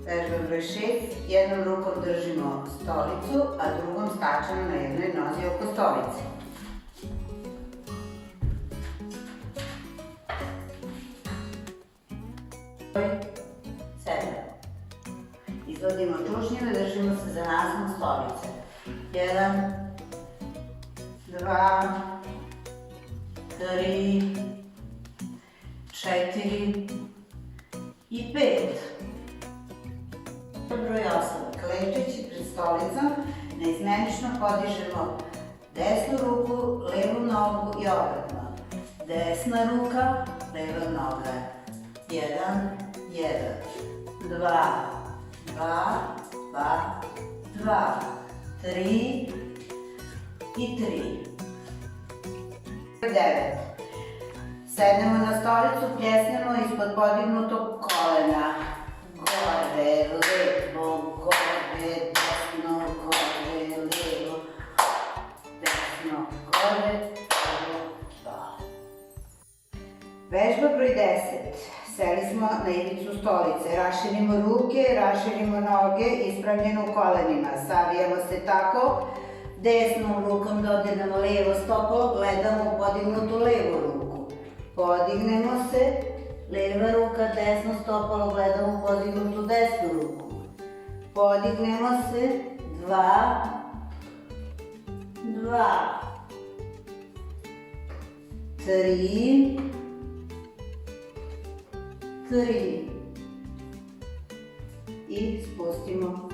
Vežba broj 6. Jednom rukom držimo stolicu, a drugom skačemo na jednoj nozi oko stolice. Broj 7. Izvodimo čušnjeve, držimo se za naslon stolice. 1, 2, 3, 4 i 5. Broj 8. Klečeći pred stolicom, neizmenično podižemo desnu ruku, levu nogu i obratno. Desna ruka, leva noga. 1, 1, 2, 2, 2, 2, 3 i 3. 9. Sednemo na stolicu, pljesnemo ispod podignutog kolena. Gore, levo, gore, desno, gore, levo, desno, gore, levo, dole. Vežba broj 10. Seli smo na ivicu stolice, raširimo ruke, raširimo noge, ispravljeno u kolenima. Savijamo se tako, desnom rukom dodirnemo levo stopalo, gledamo u podignutu levu ruku. Podignemo se, leva ruka, desno stopalo, gledamo u podignutu desnu ruku. Podignemo se, 2, 2, 3, 3 i spustimo